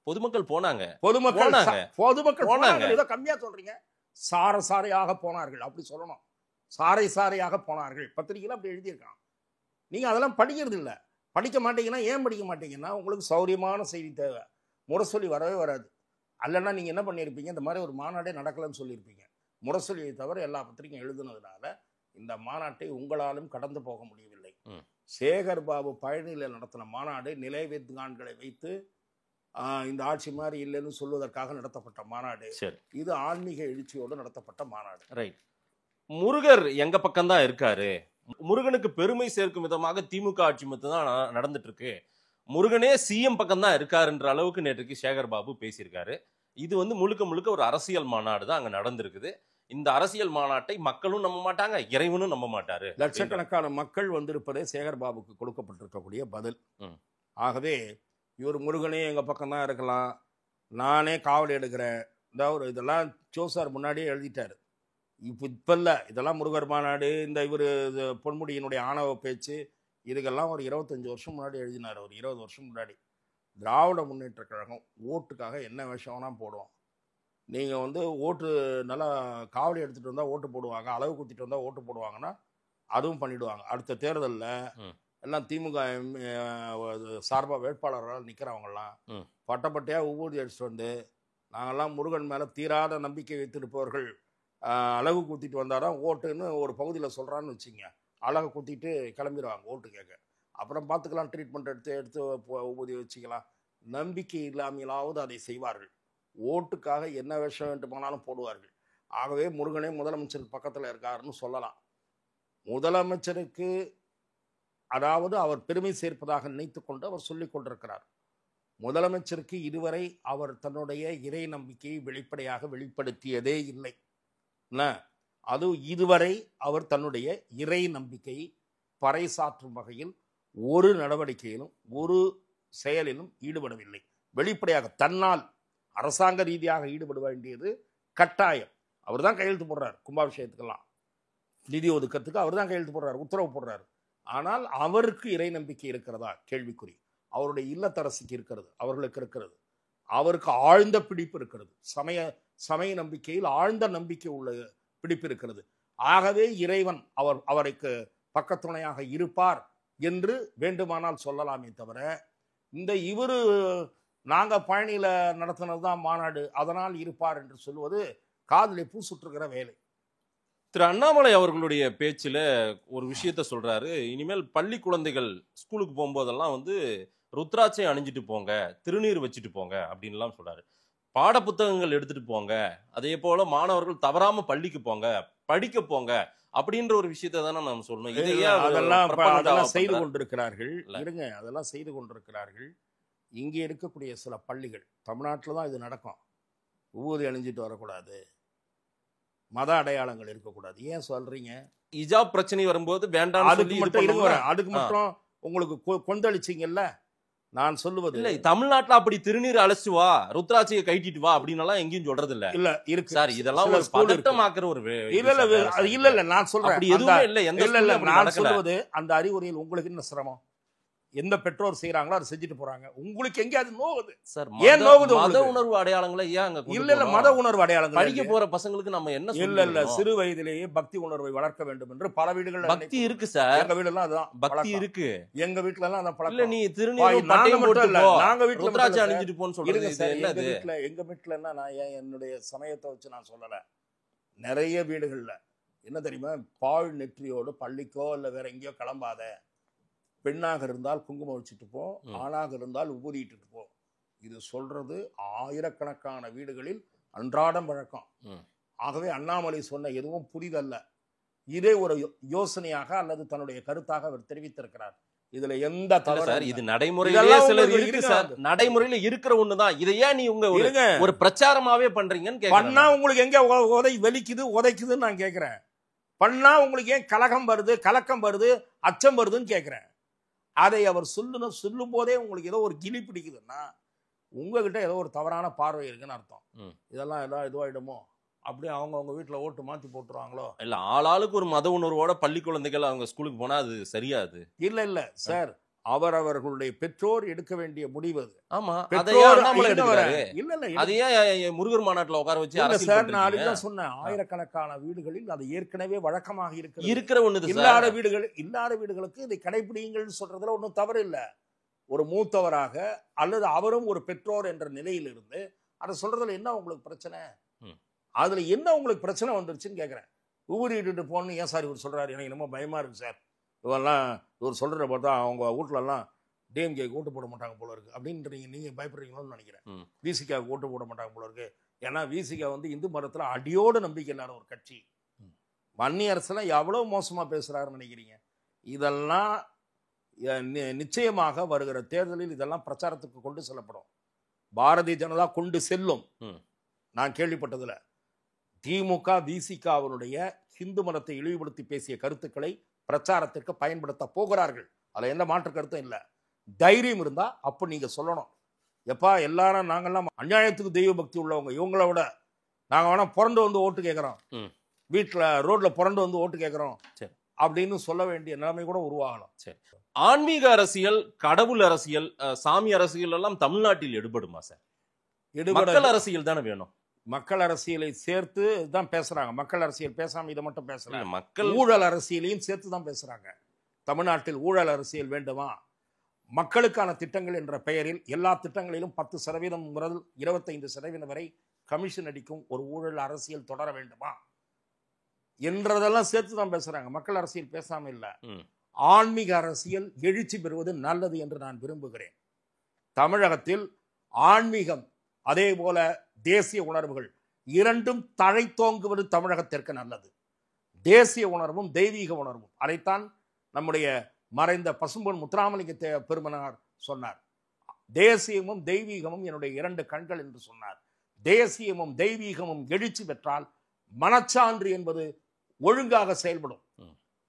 பொதுமக்கள் போனாங்க, பொதுமக்கள் போனாங்க. ஏதோ கம்மியா சொல்றீங்க. சாரையாக போனார்கள் அப்படி சொல்லணும். சாரையாக போனார்கள் பத்திரிகையில் அப்படி எழுதியிருக்கான். நீங்க அதெல்லாம் படிக்கிறது இல்லை. படிக்க மாட்டீங்கன்னா ஏன் படிக்க மாட்டீங்கன்னா, உங்களுக்கு சௌரியமான செய்தி தேவை. முரசொலி வரவே வராது. அல்லன்னா நீங்க என்ன பண்ணியிருப்பீங்க, இந்த மாதிரி ஒரு மாநாடே நடக்கலன்னு சொல்லியிருப்பீங்க. முரசொலியை தவிர எல்லா பத்திரிகையும் எழுதுனதுனால இந்த மாநாட்டை உங்களாலும் கடந்து போக முடியவில்லை. சேகர் பாபு பழனியில் நடத்தின மாநாடு நிலைவேத்கான்களை வைத்து இந்த ஆட்சி மாதிரி இல்லைன்னு சொல்வதற்காக நடத்தப்பட்ட மாநாடு. இது ஆன்மீக எழுச்சியோடு நடத்தப்பட்ட மாநாடு. ரைட். முருகர் எங்க பக்கம் தான் இருக்காரு, முருகனுக்கு பெருமை சேர்க்கும் விதமாக திமுக ஆட்சி மட்டும் தான் நடந்துட்டு இருக்கு, முருகனே சிஎம் பக்கம் தான் இருக்காருன்ற அளவுக்கு நேற்றுக்கு சேகர் பாபு பேசியிருக்காரு. இது வந்து முழுக்க முழுக்க ஒரு அரசியல் மாநாடு தான் அங்க நடந்திருக்குது. இந்த அரசியல் மாநாட்டை மக்களும் நம்ப மாட்டாங்க, இறைவனும் நம்ப மாட்டாரு. லட்சக்கணக்கான மக்கள் வந்திருப்பதே சேகர் பாபுக்கு கொடுக்கப்பட்டிருக்கக்கூடிய பதில். ஆகவே இவர் முருகனே எங்க பக்கம் தான் இருக்கலாம், நானே காவல் எடுக்கிறேன், இதெல்லாம் சோசார் முன்னாடியே எழுதிட்டாரு. இப்ப இல்ல, இதெல்லாம் முருகர் மாநாடு, இந்த இவர் பொன்முடியினுடைய ஆணவ பேச்சு, இதுக்கெல்லாம் ஒரு 25 வருஷம் முன்னாடி எழுதினார். ஒரு 20 வருஷம் முன்னாடி. திராவிட முன்னேற்ற கழகம் ஓட்டுக்காக என்ன விஷயம்னா போடுவோம். நீங்கள் வந்து ஓட்டு நல்லா காவடி எடுத்துகிட்டு வந்தால் ஓட்டு போடுவாங்க, அளவு குத்திட்டு வந்தால் ஓட்டு போடுவாங்கன்னா அதுவும் பண்ணிவிடுவாங்க. அடுத்த தேர்தலில் எல்லாம் திமுக சார்பாக வேட்பாளர்களால் நிற்கிறவங்கலாம் பட்டப்பட்டையாக ஊர்தி அடிச்சுட்டு வந்து, நாங்கள்லாம் முருகன் மேலே தீராத நம்பிக்கை வைத்திருப்பவர்கள் அழகு குத்திட்டு வந்தாதான் ஓட்டுன்னு ஒரு பகுதியில் சொல்கிறான்னு வச்சுங்க, அழகை குத்திட்டு கிளம்பிடுவாங்க ஓட்டு கேட்க. அப்புறம் பார்த்துக்கலாம், ட்ரீட்மெண்ட் எடுத்து ஊதி வச்சுக்கலாம். நம்பிக்கை இல்லாமலாவது அதை செய்வார்கள். ஓட்டுக்காக என்ன விஷயம் வேண்டுமானாலும் போடுவார்கள். ஆகவே முருகனே முதலமைச்சருக்கு பக்கத்தில் இருக்காருன்னு சொல்லலாம். முதலமைச்சருக்கு அதாவது அவர் பெருமை சேர்ப்பதாக நினைத்து கொண்டு அவர் சொல்லிக் கொண்டிருக்கிறார். முதலமைச்சருக்கு இதுவரை அவர் தன்னுடைய இறை நம்பிக்கையை வெளிப்படையாக வெளிப்படுத்தியதே இல்லை. அது இதுவரை அவர் தன்னுடைய இறை நம்பிக்கையை பறைசாற்றும் வகையில் ஒரு நடவடிக்கையிலும் ஒரு செயலிலும் ஈடுபடவில்லை. வெளிப்படையாக தன்னால் அரசாங்க ரீதியாக ஈடுபட வேண்டியது கட்டாயம். அவர் தான் கையெழுத்து போடுறார், கும்பாபிஷேகத்துக்கெல்லாம் நிதி ஒதுக்கிறதுக்கு அவர் தான் கையெழுத்து போடுறார், உத்தரவு போடுறார். ஆனால் அவருக்கு இறை நம்பிக்கை இருக்கிறதா கேள்விக்குறி. அவருடைய இல்லத்தரசிக்கு இருக்கிறது, அவர்களுக்கு இருக்கிறது. அவருக்கு ஆழ்ந்த பிடிப்பு இருக்கிறது, சமய நம்பிக்கையில் ஆழ்ந்த நம்பிக்கை உள்ள பிடிப்பு இருக்கிறது. ஆகவே இறைவன் அவருக்கு பக்கத்துணையாக இருப்பார் என்று வேண்டுமானால் சொல்லலாமே தவிர, இந்த இவரு நாங்க பழனியில நடத்தினதுதான் மாநாடு, அதனால் இருப்பார் என்று சொல்வது காதிலே பூ சுற்றுகிற வேலை. திரு அண்ணாமலை அவர்களுடைய பேச்சில் ஒரு விஷயத்த சொல்றாரு. இனிமேல் பள்ளி குழந்தைகள் ஸ்கூலுக்கு போகும்போதெல்லாம் ருத்ராட்சை அணிஞ்சிட்டு போங்க, திருநீர் வச்சுட்டு போங்க அப்படின்லாம் சொல்றாரு. பாட புத்தகங்கள் எடுத்துட்டு போங்க, அதே போல மாணவர்கள் தவறாம பள்ளிக்கு போங்க, படிக்க போங்க அப்படின்ற ஒரு விஷயத்தை தானே நாம் சொல்லணும். அதெல்லாம் செய்து கொண்டிருக்கிறார்கள். இருங்க, அதெல்லாம் செய்து கொண்டிருக்கிறார்கள். இங்கே இருக்கக்கூடிய சில பள்ளிகள், தமிழ்நாட்டில் தான் இது நடக்கும். ஊதி அணிஞ்சிட்டு வரக்கூடாது, மத அடையாளங்கள் இருக்கக்கூடாது. ஏன் சொல்றீங்க? இஜாப் பிரச்சனை வரும்போது வேண்டாம். அதுக்கு மட்டும் உங்களுக்கு கொந்தளிச்சிங்கல்ல. நான் சொல்லுவது இல்ல, தமிழ்நாட்டுல அப்படி திருநீர் அழைச்சு வா, ருத்ராட்சியை கைட்டிட்டு வா அப்படின்னு எங்கேயும் சொல்றது இல்ல. இல்ல இருக்கு சார், இதெல்லாம் ஒரு பதட்டமாக்குற ஒரு இல்ல நான் சொல்றேன். எதுவுமே இல்ல. எந்த நான் சொல்வது அந்த அறிவுரையில் உங்களுக்கு என்ன சிரமம்? எந்த பெற்றோர் செய்யறாங்களோ அதை செஞ்சுட்டு போறாங்க. உங்களுக்கு எங்க அது நோவுது சார்? ஏன் நோவுது? மத உணர்வு அடையாளங்களை ஏன் அங்க இல்ல மத உணர்வு அடையாளங்கள் படிக்க போற பசங்களுக்கு நம்ம என்ன இல்ல சிறு வயதிலேயே பக்தி உணர்வை வளர்க்க வேண்டும் என்று பல வீடுகள் பக்தி இருக்கு சார். எங்க வீடு எல்லாம் அதான் பக்தி இருக்கு. எங்க வீட்டுல எல்லாம் அதான் பழக்கம். இல்ல, நீ திருநீர் பட்டையும் போட்டு போ, நாங்க வீட்டுல ருத்ராட்சை அணிஞ்சிட்டு போன்னு சொல்றீங்க. எங்க வீட்டுல என்ன, நான் ஏன் என்னுடைய சமயத்தை வச்சு நான் சொல்லல. நிறைய வீடுகள்ல என்ன தெரியுமா, பால் நெற்றியோடு பள்ளிக்கோ இல்ல வேற எங்கேயோ கிளம்பாத, பெண்ணாக இருந்தால் குங்குமம் வச்சுட்டு போ, ஆணாக இருந்தால் உபூதிட்டு போ. இது சொல்றது ஆயிரக்கணக்கான வீடுகளில் அன்றாடம் வழக்கம். ஆகவே அண்ணாமலை சொன்ன எதுவும் புரிதல்ல. இதே ஒரு யோசனையாக அல்லது தன்னுடைய கருத்தாக அவர் தெரிவித்திருக்கிறார். இதுல எந்த தவறு சார்? இது நடைமுறையிலே சிலர் இருக்கு சார். நடைமுறையில இருக்கிற ஒண்ணுதான். இதை ஏன் நீ ஒரு பிரச்சாரமாவே பண்றீங்கன்னு பண்ணா உங்களுக்கு எங்க உதைக்குதுன்னு நான் கேட்கிறேன். பண்ணா உங்களுக்கு ஏன் கலகம் வருது, கலக்கம் வருது, அச்சம் வருதுன்னு கேட்கிறேன். அதை அவர் சொல்லும் போதே உங்களுக்கு ஏதோ ஒரு கிளி பிடிக்குதுன்னா உங்ககிட்ட ஏதோ ஒரு தவறான பார்வை இருக்குன்னு அர்த்தம். இதெல்லாம் ஏதாவது இதுவாயிடுமோ, அப்படியே அவங்க வீட்டுல ஓட்டு மாத்தி போட்டுருவாங்களோ. இல்ல, ஆளாளுக்கு ஒரு மத உணர்வோட பள்ளி குழந்தைகள் அவங்க ஸ்கூலுக்கு போனா அது சரியாது. இல்ல சார், அவரவர்களுடைய பெற்றோர் எடுக்க வேண்டிய முடிவு அது. ஆமா, முருகர் மாநாட்டுல உட்கார வச்சு சார், நான் அதுதான் சொன்னேன். ஆயிரக்கணக்கான வீடுகளில் அது ஏற்கனவே வழக்கமாக இருக்கிற ஒண்ணு. இல்லாத வீடுகளுக்கு இதை கடைபிடிங்கள் சொல்றதுல ஒன்றும் தவறு இல்லை. ஒரு மூத்தவராக அல்லது அவரும் ஒரு பெற்றோர் என்ற நிலையில் இருந்து அதை சொல்றதுல என்ன உங்களுக்கு பிரச்சனை? அதுல என்ன உங்களுக்கு பிரச்சனை வந்துருச்சுன்னு கேட்கிறேன். ஊறிட்டு போன்னு ஏன் சார் இவர் சொல்றாரு? எனக்கு என்னமோ பயமா இருக்கு சார். இவர் சொல்றத பார்த்தா அவங்க வீட்டுல எல்லாம் டிஎம்கே ஓட்டு போட மாட்டாங்க போல இருக்கு அப்படின்றீங்க. நீங்க பயப்படுறீங்களோன்னு நினைக்கிறேன். விசிகா ஓட்டு போட மாட்டாங்க போல இருக்கு. ஏன்னா விசிகா இந்து மதத்துல அடியோடு நம்பிக்கை இல்லாத ஒரு கட்சி. வன்னி அரசுலாம் எவ்வளவு மோசமா பேசுறாருன்னு நினைக்கிறீங்க? இதெல்லாம் நிச்சயமாக வருகிற தேர்தலில் இதெல்லாம் பிரச்சாரத்துக்கு கொண்டு செல்லப்படும். பாரதிய ஜனதா கொண்டு செல்லும். நான் கேள்விப்பட்டதுல திமுக விசிகா அவருடைய இந்து மதத்தை இழிவுபடுத்தி பேசிய கருத்துக்களை பிரச்சாரத்திற்கு பயன்படுத்த போகிறார்கள். அதுல எந்த மாற்று கருத்தும் இல்லை. தைரியம் இருந்தா அப்ப நீங்க சொல்லணும், எப்பா எல்லாரும் நாங்கெல்லாம் அநியாயத்துக்கு தெய்வ பக்தி உள்ளவங்க, இவங்கள விட நாங்க வேணா புரண்டு ஓட்டு கேட்கிறோம், வீட்டுல ரோட்ல புரண்டு ஓட்டு கேட்கிறோம் அப்படின்னு சொல்ல வேண்டிய நிலைமை கூட உருவாகலாம். சரி, ஆன்மீக அரசியல், கடவுள் அரசியல், சாமி அரசியல் எல்லாம் தமிழ்நாட்டில் எடுபடுமா சார்? மக்கள் அரசியல் தானே வேணும். மக்கள் அரசியலை சேர்த்து தான் பேசுறாங்க. மக்கள் அரசியல் பேசாம இதை மட்டும் பேசுறாங்க. மக்கள் ஊழல் அரசியலையும் சேர்த்து தான் பேசுறாங்க. தமிழ்நாட்டில் ஊழல் அரசியல் வேண்டுமா? மக்களுக்கான திட்டங்கள் என்ற பெயரில் எல்லா திட்டங்களிலும் 10% முதல் 25% வரை கமிஷன் அடிக்கும் ஒரு ஊழல் அரசியல் தொடர வேண்டுமா என்றதெல்லாம் சேர்த்து தான் பேசுறாங்க. மக்கள் அரசியல் பேசாம இல்ல. ஆன்மீக அரசியல் எழுச்சி பெறுவது நல்லது என்று நான் விரும்புகிறேன். தமிழகத்தில் ஆன்மீகம் அதே போல தேசிய உணர்வுகள் இரண்டும் தழைத்தோங்குவது தமிழகத்திற்கு நல்லது. தேசிய உணர்வும் தெய்வீக உணர்வும், அதைத்தான் நம்முடைய மறைந்த பசும்பொன் முத்துராமலிங்க பெருமனார் சொன்னார். தேசியமும் தெய்வீகமும் என்னுடைய 2 கண்கள் என்று சொன்னார். தேசியமும் தெய்வீகமும் எழுச்சி பெற்றால் மனச்சான்று என்பது ஒழுங்காக செயல்படும்.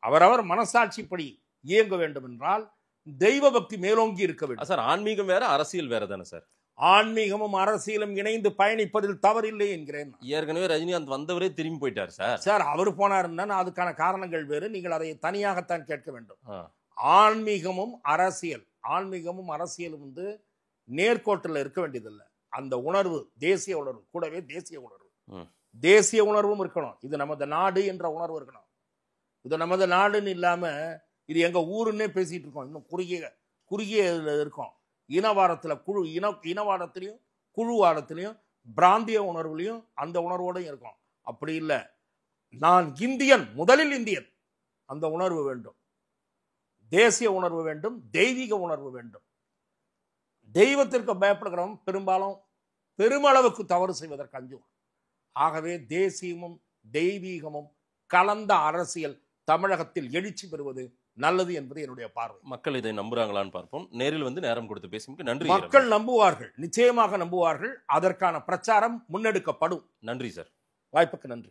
அவரவர் மனசாட்சிப்படி இயங்க வேண்டும் என்றால் தெய்வ பக்தி மேலோங்கி இருக்க வேண்டும். சார், ஆன்மீகம் வேற அரசியல் வேற தானே சார்? ஆன்மீகமும் அரசியலும் இணைந்து பயணிப்பதில் தவறில்லை என்கிறேன். ஏற்கனவே ரஜினிகாந்த் வந்தவரே திரும்பி போயிட்டார் சார். சார், அவர் போனாருன்னா அதுக்கான காரணங்கள் வேறு. நீங்கள் அதை தனியாகத்தான் கேட்க வேண்டும். ஆன்மீகமும் அரசியல் ஆன்மீகமும் அரசியலும் நேர்கோட்டில் இருக்க வேண்டியதில்லை. அந்த உணர்வு, தேசிய உணர்வு, கூடவே தேசிய உணர்வு, தேசிய உணர்வும் இருக்கணும். இது நமது நாடு என்ற உணர்வு இருக்கணும். இது நமது நாடுன்னு இல்லாம இது எங்க ஊருன்னே பேசிட்டு இருக்கோம். இன்னும் குறுகிய இருக்கோம். இனவாதத்துல இனவாதத்திலையும் குழுவாதத்திலையும் பிராந்திய உணர்வுலையும் அந்த உணர்வோடையும் இருக்கும். அப்படி இல்லை, நான் இந்தியன், முதலில் இந்தியன், அந்த உணர்வு வேண்டும். தேசிய உணர்வு வேண்டும், தெய்வீக உணர்வு வேண்டும். தெய்வத்திற்கு பயப்படுகிறவன் பெருமளவுக்கு தவறு செய்வதற்கு அஞ்சுவான். ஆகவே தேசியமும் தெய்வீகமும் கலந்த அரசியல் தமிழகத்தில் எழுச்சி பெறுவது நல்லது என்பது என்னுடைய பார்வை. மக்கள் இதை நம்புறாங்களான்னு பார்ப்போம். நேரில் நேரம் கொடுத்து பேசும் நன்றி. மக்கள் நம்புவார்கள், நிச்சயமாக நம்புவார்கள். அதற்கான பிரச்சாரம் முன்னெடுக்கப்படும். நன்றி சார். வாய்ப்புக்கு நன்றி.